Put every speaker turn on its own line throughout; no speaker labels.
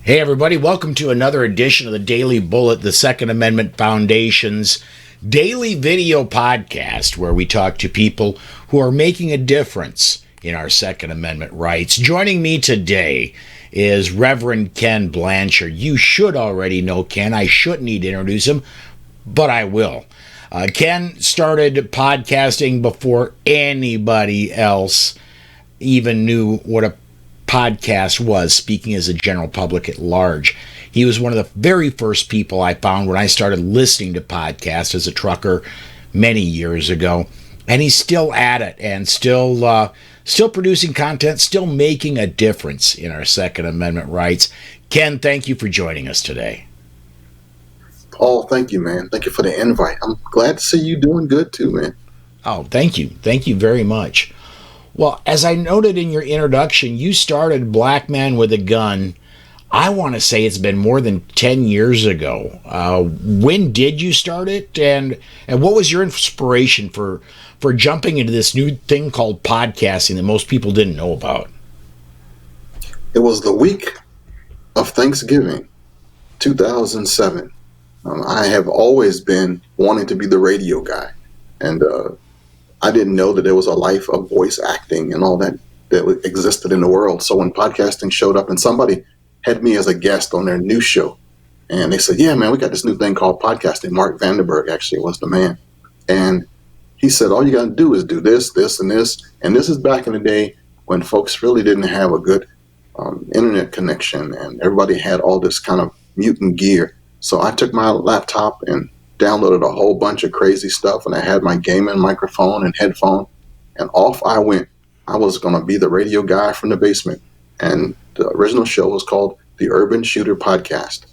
Hey, everybody, welcome to another edition of the Daily Bullet, the Second Amendment Foundation's daily video podcast, where we talk to people who are making a difference in our Second Amendment rights. Joining me today is Reverend Kenn Blanchard. You should already know Kenn. I shouldn't need to introduce him, but I will. Kenn started podcasting before anybody else even knew what a podcast was, speaking as a general public at large. He was one of the very first people I found when I started listening to podcasts as a trucker many years ago, and he's still at it and still producing content, still making a difference in our Second Amendment rights. Kenn, thank you for joining us today.
Paul, thank you, man. Thank you for the invite. I'm glad to see you doing good too, man.
Oh, thank you. Thank you very much. Well, as I noted in your introduction, you started Black Man with a Gun. I want to say it's been more than 10 years ago. When did you start it? And what was your inspiration for jumping into this new thing called podcasting that most people didn't know about?
It was the week of Thanksgiving, 2007. I have always been wanting to be the radio guy. And I didn't know that there was a life of voice acting and all that existed in the world. So when podcasting showed up and somebody had me as a guest on their news show, and they said, yeah, man, we got this new thing called podcasting. Mark Vandenberg actually was the man. And he said, all you got to do is do this, this, and this. And this is back in the day when folks really didn't have a good internet connection and everybody had all this kind of mutant gear. So I took my laptop and downloaded a whole bunch of crazy stuff, and I had my gaming microphone and headphone, and off I went. I was going to be the radio guy from the basement, and the original show was called the Urban Shooter Podcast.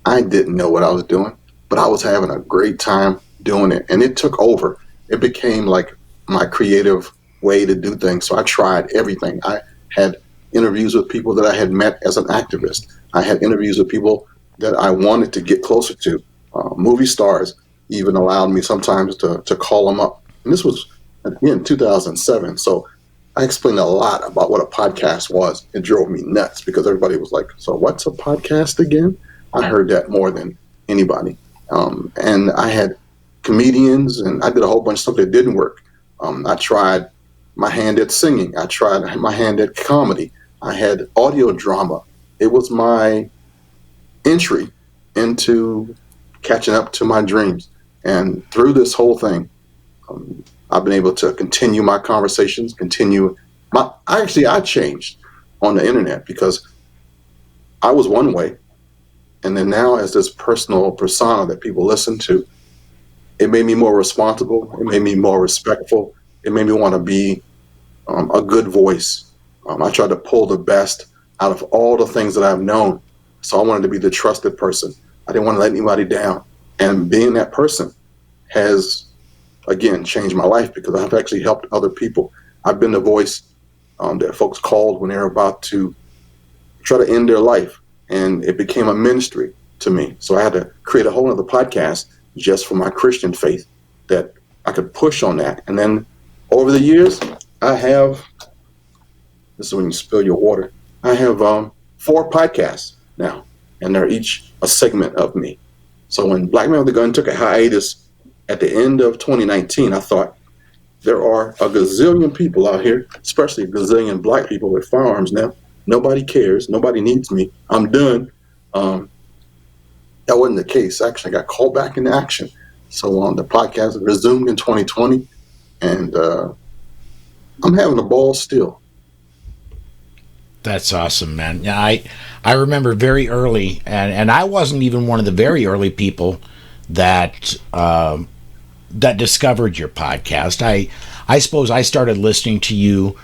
I didn't know what I was doing, but I was having a great time doing it, and it took over. It became like my creative way to do things, so I tried everything. I had interviews with people that I had met as an activist. I had interviews with people that I wanted to get closer to. Movie stars even allowed me sometimes to call them up. And this was, again, 2007. So I explained a lot about what a podcast was. It drove me nuts because everybody was like, so what's a podcast again? I heard that more than anybody. And I had comedians, and I did a whole bunch of stuff that didn't work. I tried my hand at singing. I tried my hand at comedy. I had audio drama. It was my entry into catching up to my dreams. And through this whole thing, I've been able to continue my conversations, I changed on the internet because I was one way. And then now as this personal persona that people listen to, it made me more responsible. It made me more respectful. It made me want to be a good voice. I tried to pull the best out of all the things that I've known. So I wanted to be the trusted person. I didn't want to let anybody down. And being that person has, again, changed my life because I've actually helped other people. I've been the voice that folks called when they're about to try to end their life. And it became a ministry to me. So I had to create a whole other podcast just for my Christian faith that I could push on that. And then over the years, I have, this is when you spill your water, I have 4 podcasts now, and they're each a segment of me. So when Black Man with a Gun took a hiatus at the end of 2019, I thought there are a gazillion people out here, especially a gazillion black people with firearms now. Nobody cares. Nobody needs me. I'm done. That wasn't the case. Actually, I got called back into action. So the podcast resumed in 2020, and I'm having a ball still.
That's awesome, man. Yeah, I remember very early, and I wasn't even one of the very early people that discovered your podcast. I suppose I started listening to you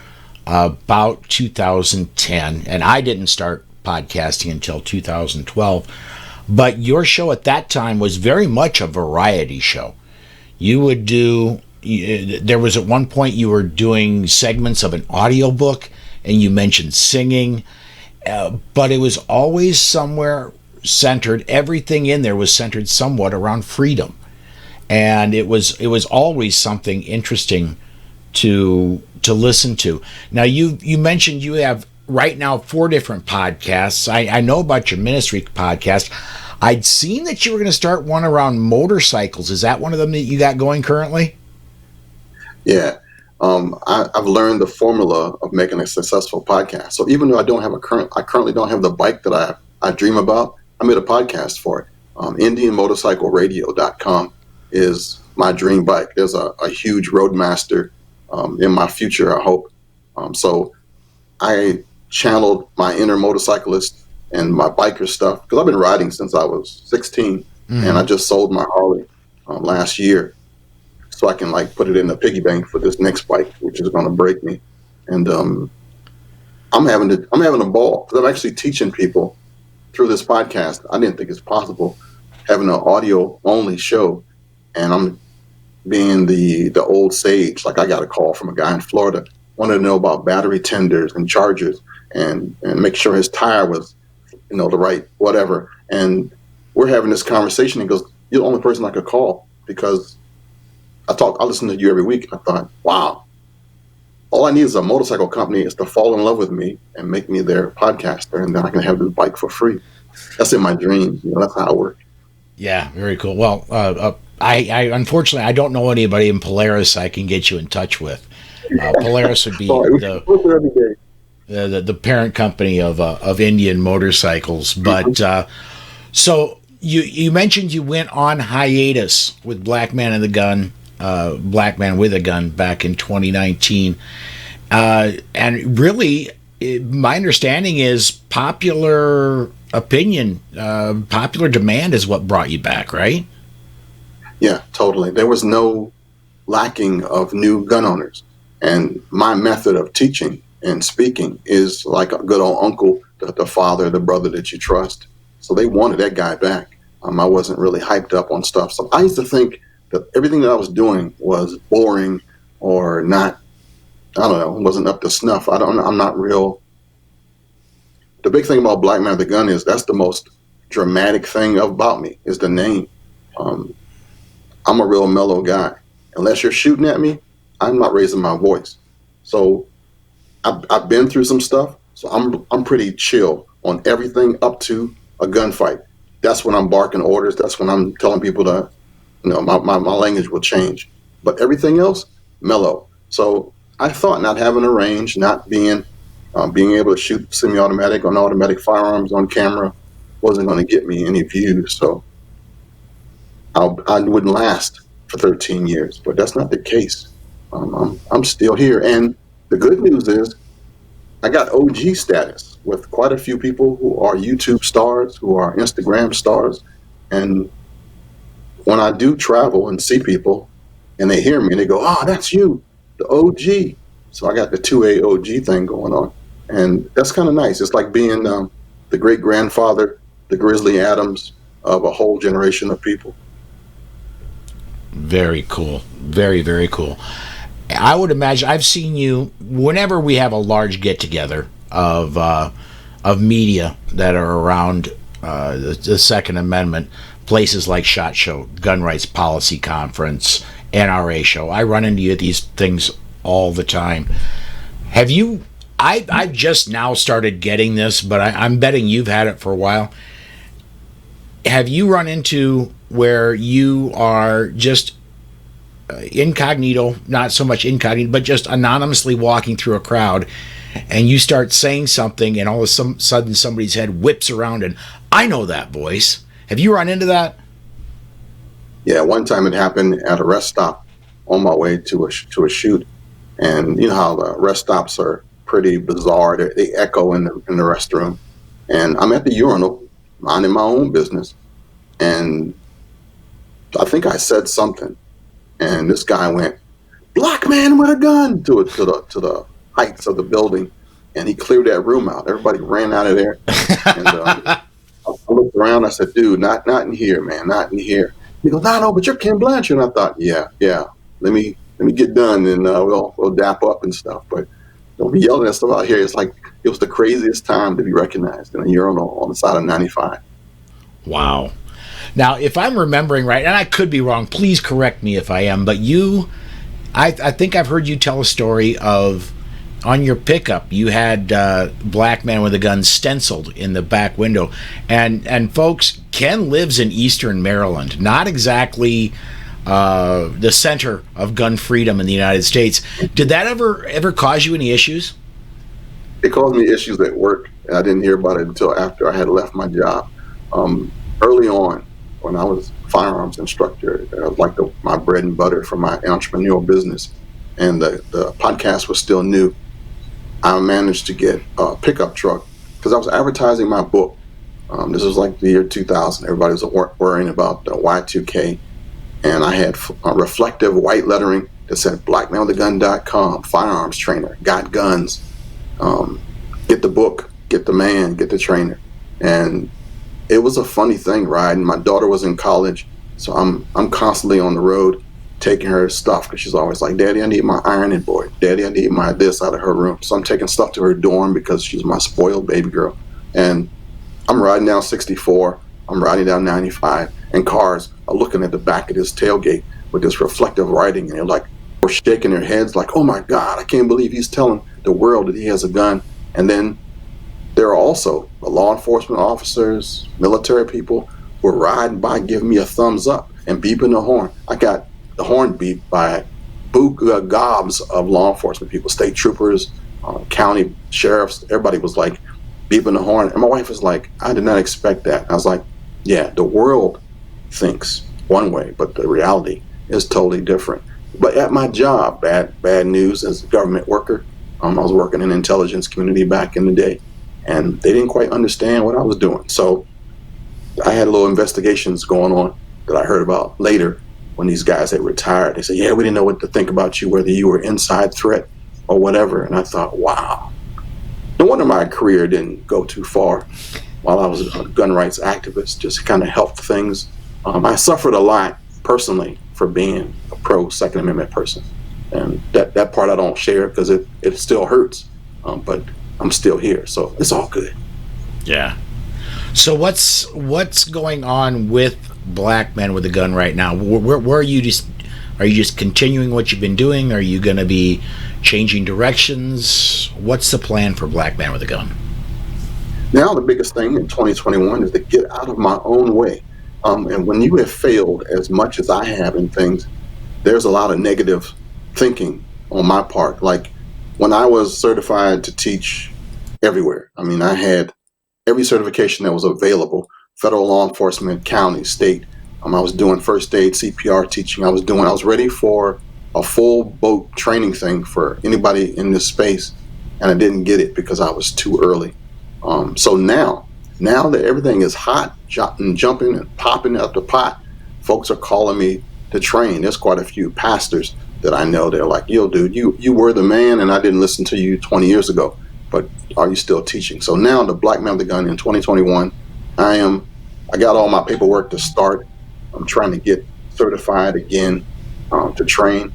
about 2010, and I didn't start podcasting until 2012. But your show at that time was very much a variety show. You would do, there was at one point you were doing segments of an audiobook, and you mentioned singing, but it was always somewhere centered. Everything in there was centered somewhat around freedom, and it was always something interesting to listen to. Now you mentioned you have right now 4 different podcasts. I know about your ministry podcast. I'd seen that you were going to start one around motorcycles. Is that one of them that you got going currently?
Yeah. I've learned the formula of making a successful podcast. So even though I currently don't have the bike that I dream about, I made a podcast for it. IndianMotorcycleRadio.com is my dream bike. There's a huge Roadmaster in my future, I hope. So I channeled my inner motorcyclist and my biker stuff, because I've been riding since I was 16, and I just sold my Harley last year, so I can put it in the piggy bank for this next bike, which is going to break me. And I'm having a ball, because I'm actually teaching people through this podcast. I didn't think it's possible having an audio only show, and I'm being the old sage. I got a call from a guy in Florida, wanted to know about battery tenders and chargers, and make sure his tire was the right whatever. And we're having this conversation. He goes, "You're the only person I could call, because I listen to you every week." I thought, wow, all I need is a motorcycle company is to fall in love with me and make me their podcaster, and then I can have this bike for free. That's in my dream. That's how it works.
Yeah, very cool. Well, I unfortunately I don't know anybody in Polaris I can get you in touch with. Polaris would be the parent company of Indian Motorcycles. But so you mentioned you went on hiatus with Black Man with a Gun back in 2019, and really, my understanding is popular opinion, popular demand is what brought you back, right?
Yeah, totally. There was no lacking of new gun owners, and my method of teaching and speaking is like a good old uncle, the father, the brother that you trust. So they wanted that guy back. I wasn't really hyped up on stuff. So I used to think that everything that I was doing was boring or not, I don't know, wasn't up to snuff. I'm not real. The big thing about Black Man with a Gun is that's the most dramatic thing about me is the name. I'm a real mellow guy. Unless you're shooting at me, I'm not raising my voice. So I've been through some stuff, so I'm pretty chill on everything up to a gunfight. That's when I'm barking orders. That's when I'm telling people to, my language will change. But everything else, mellow. So I thought not having a range, not being able to shoot semi-automatic on automatic firearms on camera wasn't going to get me any views. So I wouldn't last for 13 years, but that's not the case. I'm still here. And the good news is I got OG status with quite a few people who are YouTube stars, who are Instagram stars. And when I do travel and see people and they hear me, they go, "Oh, that's you, the OG." So I got the 2A OG thing going on. And that's kind of nice. It's like being the great grandfather, the Grizzly Adams of a whole generation of people.
Very cool. Very, very cool. I would imagine I've seen you whenever we have a large get together of media that are around the Second Amendment, places like SHOT Show, Gun Rights Policy Conference, NRA Show. I run into you at these things all the time. Have you? I've just now started getting this, but I'm betting you've had it for a while. Have you run into where you are just incognito, not so much incognito, but just anonymously walking through a crowd, and you start saying something, and all of a sudden somebody's head whips around, and I know that voice. Have you run into that?
Yeah, one time it happened at a rest stop on my way to a shoot, and you know how the rest stops are pretty bizarre. They echo in the restroom, and I'm at the urinal, minding my own business, and I think I said something. And this guy went, "Black man with a gun," to the heights of the building, and he cleared that room out. Everybody ran out of there. And I looked around. I said, "Dude, not in here, man, not in here." He goes, "No, but you're Kenn Blanchard." And I thought, yeah. Let me get done, and we'll dap up and stuff. But don't be yelling at stuff out here. It's like it was the craziest time to be recognized in a urinal on the side of 95.
Wow. Now, if I'm remembering right, and I could be wrong, please correct me if I am, but I think I've heard you tell a story of on your pickup, you had Black Man with a Gun stenciled in the back window. And folks, Kenn lives in Eastern Maryland, not exactly the center of gun freedom in the United States. Did that ever cause you any issues?
It caused me issues at work, and I didn't hear about it until after I had left my job. Early on, when I was a firearms instructor, it was like my bread and butter for my entrepreneurial business, and the podcast was still new. I managed to get a pickup truck because I was advertising my book. This was like the year 2000. Everybody was worrying about the Y2K. And I had reflective white lettering that said blackmanwithagun.com, firearms trainer, got guns, get the book, get the man, get the trainer. And it was a funny thing riding. My daughter was in college, so I'm constantly on the road taking her stuff because she's always like, Daddy, I need my ironing board. Daddy, I need my this out of her room. So I'm taking stuff to her dorm because she's my spoiled baby girl. And I'm riding down 64. I'm riding down 95. And cars are looking at the back of this tailgate with this reflective writing. And they're like, we're shaking their heads like, oh my God, I can't believe he's telling the world that he has a gun. And then there are also the law enforcement officers, military people who are riding by giving me a thumbs up and beeping the horn. I got the horn beeped by gobs of law enforcement people, state troopers, county sheriffs. Everybody was like beeping the horn. And my wife was like, I did not expect that. And I was like, yeah, the world thinks one way, but the reality is totally different. But at my job, bad news as a government worker, I was working in the intelligence community back in the day, and they didn't quite understand what I was doing. So I had little investigations going on that I heard about later when these guys had retired. They said, yeah, we didn't know what to think about you, whether you were inside threat or whatever. And I thought, wow, no wonder my career didn't go too far while I was a gun rights activist, just kind of helped things. I suffered a lot personally for being a pro Second Amendment person. And that part I don't share because it still hurts, but I'm still here, so it's all good.
Yeah. So what's going on with Black Man with a Gun right now? Where are you just continuing what you've been doing? Are you going to be changing directions? What's the plan for Black Man with a Gun?
Now the biggest thing in 2021 is to get out of my own way. And when you have failed as much as I have in things, there's a lot of negative thinking on my part. Like when I was certified to teach everywhere, I mean, I had every certification that was available, federal law enforcement, county, state. I was doing first aid, CPR teaching. I was ready for a full boat training thing for anybody in this space, and I didn't get it because I was too early. So now that everything is hot, jumping and popping out the pot, folks are calling me to train. There's quite a few pastors that I know. They're like, yo, dude, you were the man, and I didn't listen to you 20 years ago, but are you still teaching? So now the Black Man with a Gun in 2021, I got all my paperwork to start. I'm trying to get certified again to train.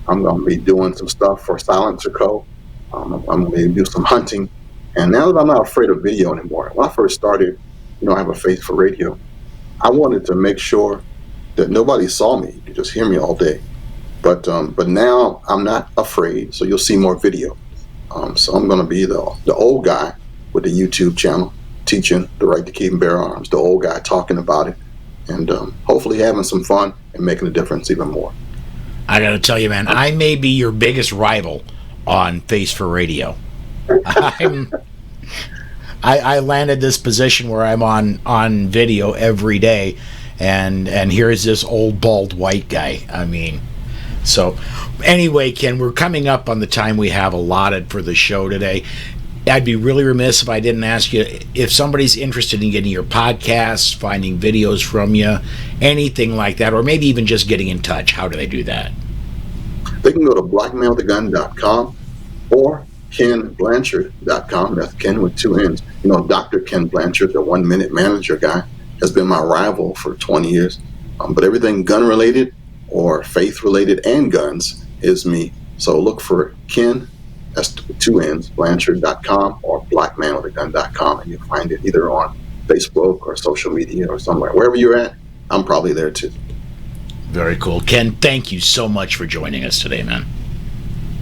I'm going to be doing some stuff for Silencer Co. I'm going to do some hunting. And now that I'm not afraid of video anymore, when I first started, I have a face for radio. I wanted to make sure that nobody saw me. You could just hear me all day. But now I'm not afraid, so you'll see more video. So I'm going to be the old guy with the YouTube channel teaching the right to keep and bear arms, the old guy talking about it, and hopefully having some fun and making a difference even more.
I got to tell you, man, I may be your biggest rival on Face for Radio. I landed this position where I'm on video every day, and here's this old bald white guy. I mean, so anyway, Kenn, we're coming up on the time we have allotted for the show today. I'd be really remiss if I didn't ask you if somebody's interested in getting your podcasts, finding videos from you, anything like that, or maybe even just getting in touch. How do they do that?
They can go to blackmanwithagun.com or KennBlanchard.com. That's Kenn with two N's. Dr. Kenn Blanchard, the 1 minute manager guy, has been my rival for 20 years. But everything gun related or faith related and guns is me. So look for Kenn, that's two N's, Blanchard.com or blackmanwithagun.com, and you'll find it either on Facebook or social media or somewhere. Wherever you're at, I'm probably there too.
Very cool. Kenn, thank you so much for joining us today, man.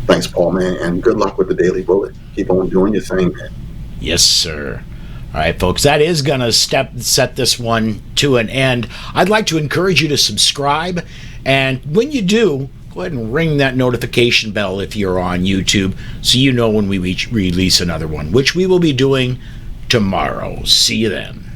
Thanks, Paul, man, and good luck with the Daily Bullet. Keep on doing your thing, man.
Yes, sir. All right, folks, that is going to set this one to an end. I'd like to encourage you to subscribe, and when you do, go ahead and ring that notification bell if you're on YouTube so you know when we release another one, which we will be doing tomorrow. See you then.